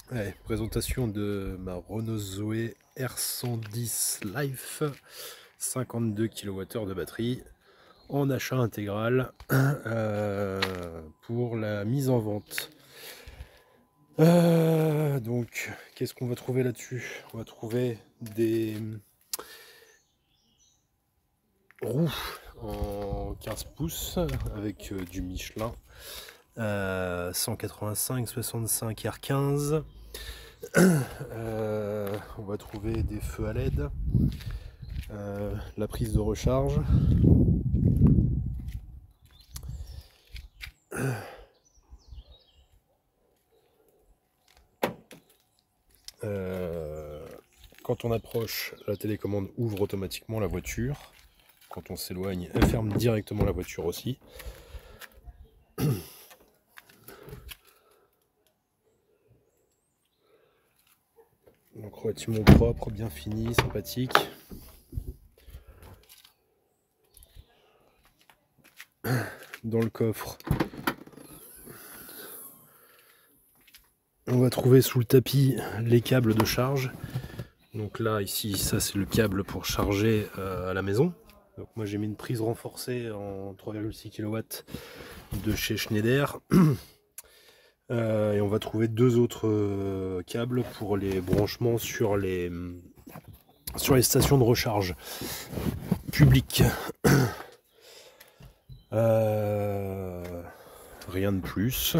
Ouais, présentation de ma Renault Zoé R110 Life, 52 kWh de batterie, en achat intégral pour la mise en vente. Donc, qu'est-ce qu'on va trouver là-dessus? On va trouver des roues en 15 pouces avec du Michelin, 185-65 R15. On va trouver des feux à LED, la prise de recharge, quand on approche, la télécommande ouvre automatiquement la voiture. Quand on s'éloigne, elle ferme directement la voiture aussi. Donc relativement propre, bien fini, sympathique. Dans le coffre, on va trouver sous le tapis les câbles de charge. Donc là, ici, ça c'est le câble pour charger à la maison. Donc moi j'ai mis une prise renforcée en 3,6 kW de chez Schneider. Et on va trouver deux autres câbles pour les branchements sur les stations de recharge publiques. Rien de plus.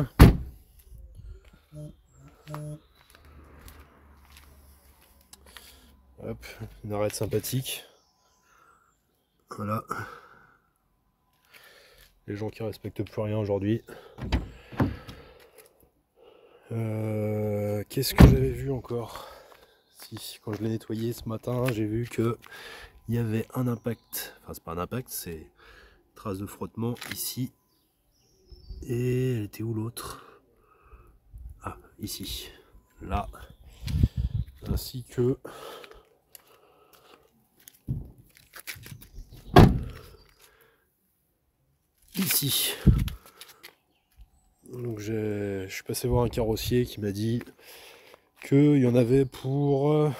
Hop, une arête sympathique. Voilà. Les gens qui respectent plus rien aujourd'hui. Qu'est-ce que j'avais vu encore? Si, quand je l'ai nettoyé ce matin, j'ai vu que il y avait un impact. Enfin, c'est pas un impact, c'est une trace de frottement ici. Et elle était où l'autre? Ah, ici. Là. Ainsi que ici. Donc je suis passé voir un carrossier qui m'a dit qu'il y en avait pour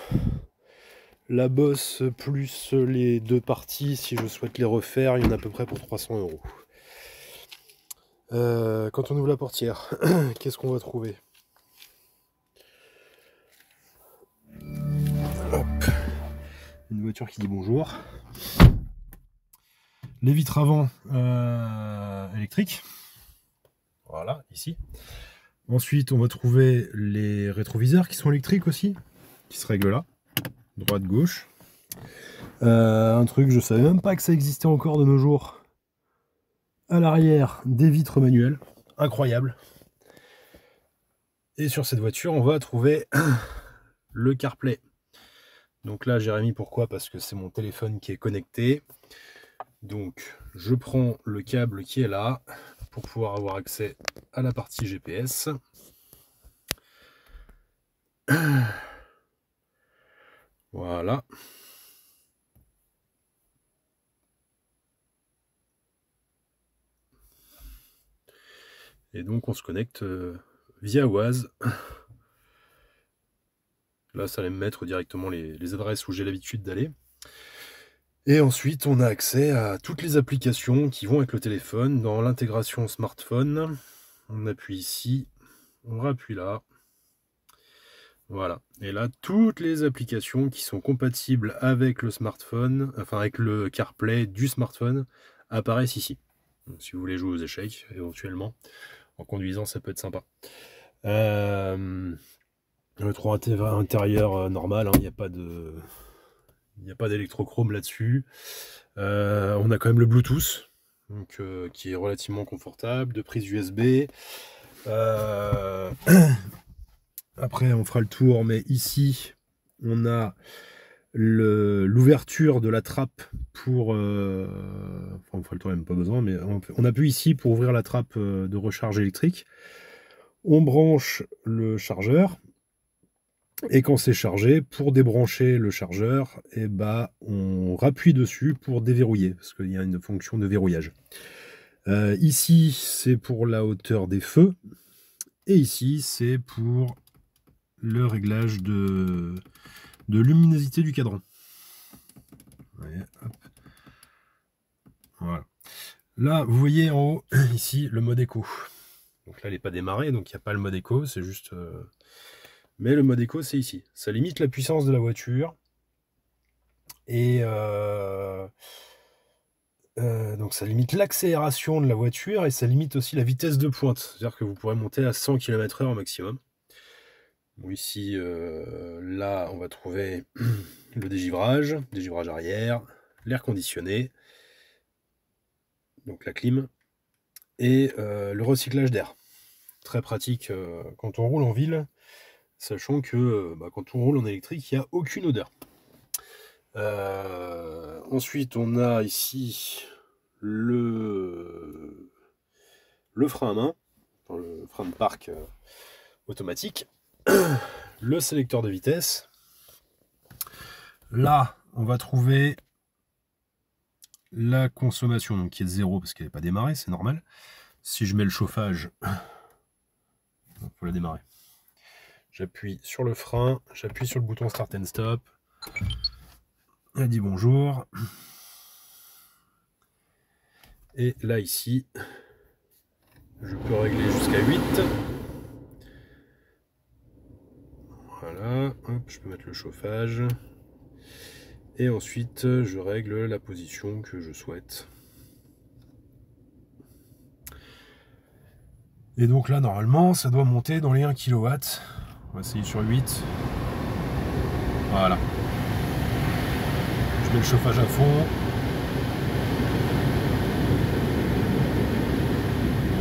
la bosse plus les deux parties. Si je souhaite les refaire, il y en a à peu près pour 300 €. Quand on ouvre la portière, qu'est-ce qu'on va trouver? Hop. Une voiture qui dit bonjour. Les vitres avant électriques. Voilà, ici. Ensuite, on va trouver les rétroviseurs qui sont électriques aussi, qui se règlent là, droite, gauche. Un truc, je savais même pas que ça existait encore de nos jours. À l'arrière, des vitres manuelles, incroyable. Et sur cette voiture, on va trouver le CarPlay. Donc là, Jérémy, pourquoi? Parce que c'est mon téléphone qui est connecté. Donc, je prends le câble qui est là pour pouvoir avoir accès à la partie GPS. Voilà. Et donc, on se connecte via Waze. Là, ça allait me mettre directement les adresses où j'ai l'habitude d'aller. Et ensuite, on a accès à toutes les applications qui vont avec le téléphone. Dans l'intégration smartphone, on appuie ici, on rappuie là. Voilà. Et là, toutes les applications qui sont compatibles avec le smartphone, enfin avec le CarPlay du smartphone, apparaissent ici. Donc, si vous voulez jouer aux échecs, éventuellement, en conduisant, ça peut être sympa. Le trou intérieur normal, il n'y a pas de... Il n'y a pas d'électrochrome là-dessus. On a quand même le Bluetooth, donc, qui est relativement confortable, de prise USB. Après, on fera le tour, mais ici, on a l'ouverture de la trappe pour... enfin, on fera le tour, il n'y a même pas besoin, mais on appuie ici pour ouvrir la trappe de recharge électrique. On branche le chargeur. Et quand c'est chargé, pour débrancher le chargeur, et bah, on rappuie dessus pour déverrouiller, parce qu'il y a une fonction de verrouillage. Ici, c'est pour la hauteur des feux, et ici, c'est pour le réglage de luminosité du cadran. Ouais, hop. Voilà. Là, vous voyez en haut, ici, le mode éco. Donc là, il n'est pas démarré, donc il n'y a pas le mode éco, c'est juste... Mais le mode éco, c'est ici. Ça limite la puissance de la voiture. Et donc ça limite l'accélération de la voiture et ça limite aussi la vitesse de pointe. C'est-à-dire que vous pourrez monter à 100 km/h au maximum. Bon, ici, là, on va trouver le dégivrage arrière, l'air conditionné, donc la clim, et le recyclage d'air. Très pratique quand on roule en ville, sachant que quand on roule en électrique, il n'y a aucune odeur. Ensuite, on a ici le frein à main, le frein de parc automatique, le sélecteur de vitesse. Là, on va trouver la consommation, donc qui est de 0 parce qu'elle n'est pas démarrée, c'est normal. Si je mets le chauffage, il faut la démarrer. J'appuie sur le frein, j'appuie sur le bouton Start and Stop. Elle dit bonjour. Et là, ici, je peux régler jusqu'à 8. Voilà, hop, je peux mettre le chauffage. Et ensuite, je règle la position que je souhaite. Et donc là, normalement, ça doit monter dans les 1 kW. On va essayer sur 8. Voilà. Je mets le chauffage à fond.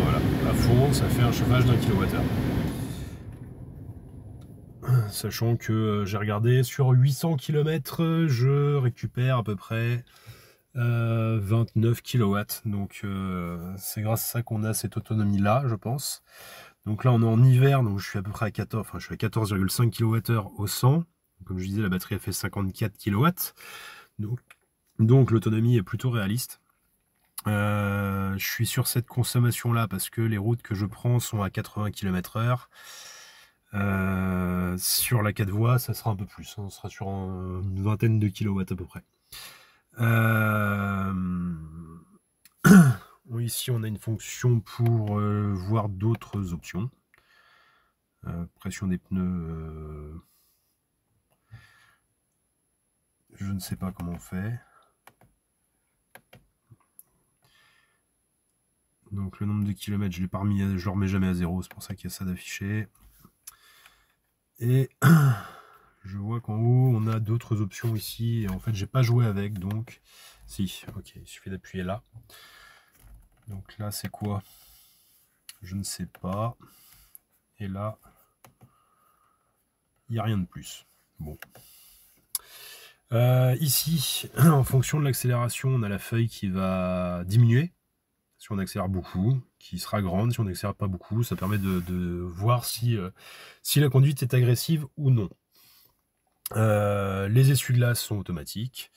Voilà, à fond, ça fait un chauffage d'1 kWh. Sachant que j'ai regardé, sur 800 km, je récupère à peu près 29 kW. Donc c'est grâce à ça qu'on a cette autonomie-là, je pense. Donc là, on est en hiver, donc je suis à peu près à 14, enfin, je suis à 14,5 kWh au 100. Comme je disais, la batterie a fait 54 kW. Donc l'autonomie est plutôt réaliste. Je suis sur cette consommation-là parce que les routes que je prends sont à 80 km/h. Sur la 4 voies, ça sera un peu plus. On sera sur une vingtaine de kilowatts à peu près. Ici, on a une fonction pour voir d'autres options. Pression des pneus. Je ne sais pas comment on fait. Donc le nombre de kilomètres, je l'ai pas remis, je le remets jamais à 0, c'est pour ça qu'il y a ça d'affiché. Et je vois qu'en haut, on a d'autres options ici. Et en fait, j'ai pas joué avec, donc si, ok, il suffit d'appuyer là. Donc là, c'est quoi? Je ne sais pas. Et là, il n'y a rien de plus. Bon. Ici, en fonction de l'accélération, on a la feuille qui va diminuer. Si on accélère beaucoup, qui sera grande. Si on n'accélère pas beaucoup, ça permet de voir si la conduite est agressive ou non. Les essuie-glaces sont automatiques.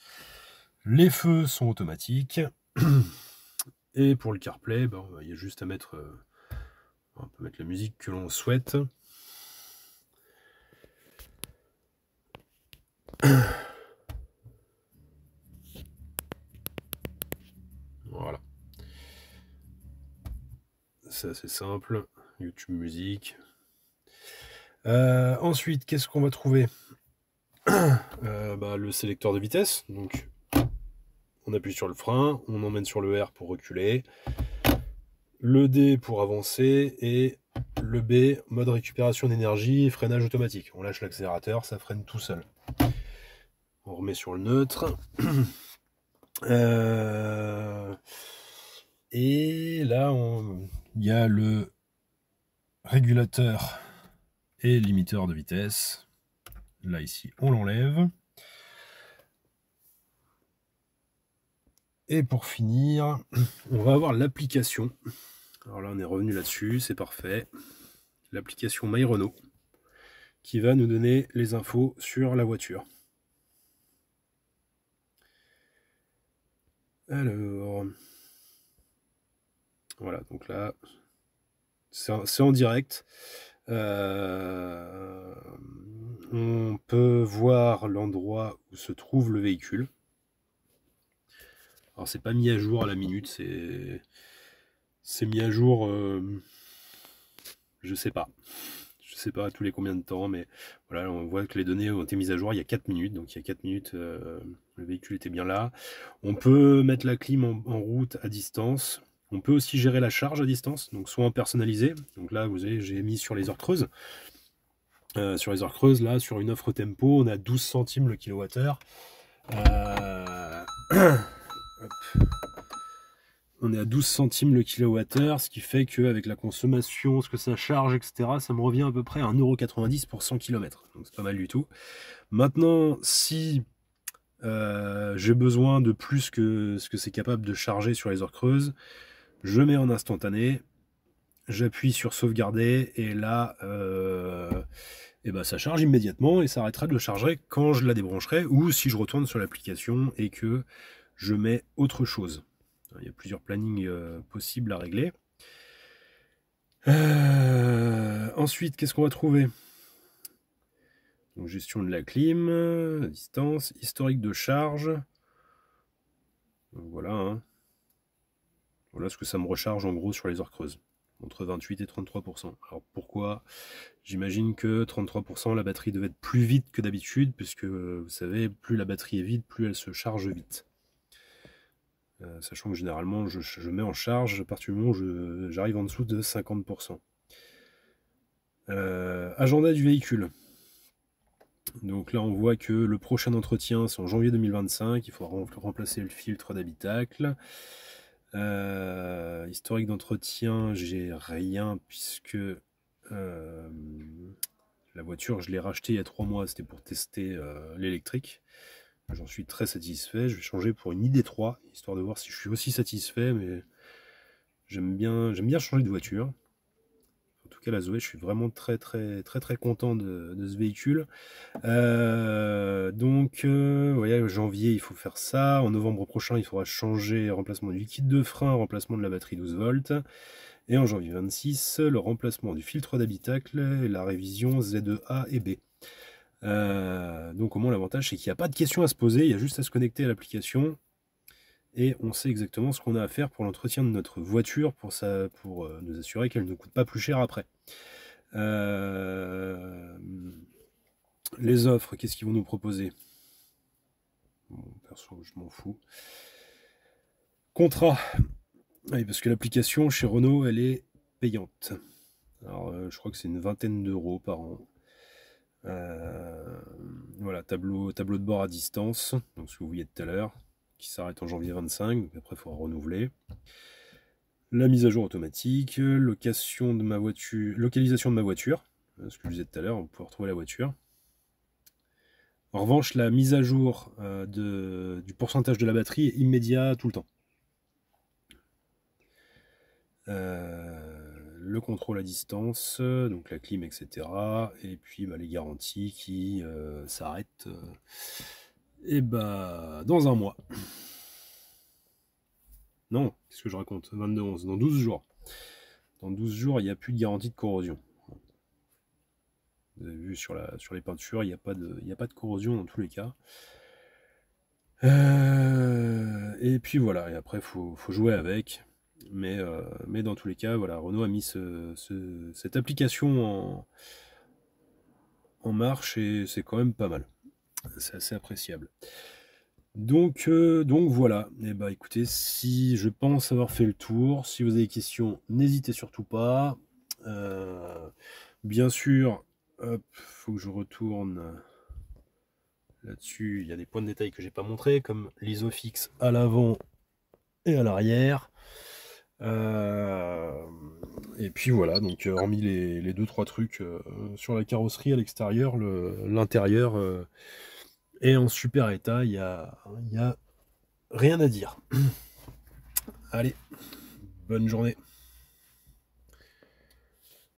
Les feux sont automatiques. Et pour le CarPlay, il y a juste à mettre... on peut mettre la musique que l'on souhaite. Voilà. C'est assez simple. YouTube Musique. Ensuite, qu'est-ce qu'on va trouver? Le sélecteur de vitesse. Donc, on appuie sur le frein, on emmène sur le R pour reculer, le D pour avancer et le B, mode récupération d'énergie et freinage automatique. On lâche l'accélérateur, ça freine tout seul. On remet sur le neutre. Et là, il y a le régulateur et limiteur de vitesse. Là, ici, on l'enlève. Et pour finir, on va avoir l'application. Alors là, on est revenu là-dessus, c'est parfait. L'application MyRenault qui va nous donner les infos sur la voiture. Alors, voilà, donc là, c'est en direct. peut voir l'endroit où se trouve le véhicule. Alors c'est pas mis à jour à la minute, c'est mis à jour, je sais pas à tous les combien de temps, mais voilà, on voit que les données ont été mises à jour il y a 4 minutes, donc il y a 4 minutes, le véhicule était bien là. On peut mettre la clim en route à distance. On peut aussi gérer la charge à distance, donc soit en personnalisé. Donc là, vous voyez, j'ai mis sur les heures creuses. Sur les heures creuses, là, sur une offre tempo, on a 12 centimes le kilowattheure. On est à 12 centimes le kilowattheure, ce qui fait qu'avec la consommation, ce que ça charge, etc., ça me revient à peu près à 1,90 € pour 100 km. Donc c'est pas mal du tout. Maintenant, si j'ai besoin de plus que ce que c'est capable de charger sur les heures creuses, je mets en instantané, j'appuie sur sauvegarder, et là, et ben ça charge immédiatement, et ça arrêtera de le charger quand je la débrancherai, ou si je retourne sur l'application et que je mets autre chose. Il y a plusieurs plannings possibles à régler. Ensuite, qu'est-ce qu'on va trouver? Donc, gestion de la clim, distance, historique de charge. Donc, voilà. Hein. Voilà ce que ça me recharge en gros sur les heures creuses. Entre 28 et 33%. Alors pourquoi? J'imagine que 33%, la batterie devait être plus vite que d'habitude, puisque vous savez, plus la batterie est vide, plus elle se charge vite. Sachant que généralement je mets en charge à partir du moment où j'arrive en dessous de 50%. Agenda du véhicule. Donc là on voit que le prochain entretien c'est en janvier 2025, il faudra remplacer le filtre d'habitacle. Historique d'entretien, j'ai rien puisque la voiture je l'ai rachetée il y a 3 mois, c'était pour tester l'électrique. J'en suis très satisfait. Je vais changer pour une ID3, histoire de voir si je suis aussi satisfait, mais j'aime bien changer de voiture. En tout cas, la Zoé, je suis vraiment très content de ce véhicule. Donc, ouais, janvier, il faut faire ça. En novembre prochain, il faudra changer remplacement du liquide de frein, remplacement de la batterie 12 volts. Et en janvier 26, le remplacement du filtre d'habitacle et la révision ZEA et B. Donc au moins l'avantage c'est qu'il n'y a pas de questions à se poser, il y a juste à se connecter à l'application et on sait exactement ce qu'on a à faire pour l'entretien de notre voiture pour nous assurer qu'elle ne coûte pas plus cher après. Les offres, qu'est-ce qu'ils vont nous proposer? Bon, perso, je m'en fous. Contrat. Oui, parce que l'application chez Renault elle est payante. Alors je crois que c'est une vingtaine d'euros par an. Voilà, tableau de bord à distance, donc ce que vous voyez tout à l'heure, qui s'arrête en janvier 25, donc après il faudra renouveler. La mise à jour automatique, localisation de ma voiture, ce que je disais tout à l'heure, on peut retrouver la voiture. En revanche, la mise à jour du pourcentage de la batterie est immédiat tout le temps. Le contrôle à distance, donc la clim, etc. Et puis les garanties qui s'arrêtent dans un mois. Non, qu'est-ce que je raconte? 22/11, dans 12 jours. Dans 12 jours, il n'y a plus de garantie de corrosion. Vous avez vu sur les peintures, il n'y a pas de corrosion dans tous les cas. Et puis voilà, et après, il faut jouer avec. Mais dans tous les cas, voilà, Renault a mis cette application en marche et c'est quand même pas mal. C'est assez appréciable. Donc voilà. Et écoutez, si je pense avoir fait le tour, si vous avez des questions, n'hésitez surtout pas. Bien sûr, hop, faut que je retourne là-dessus. Il y a des points de détail que j'ai pas montré, comme l'isofix à l'avant et à l'arrière. Et puis voilà, donc hormis les 2-3 trucs sur la carrosserie à l'extérieur, l'intérieur est en super état, il y a rien à dire. Allez, bonne journée.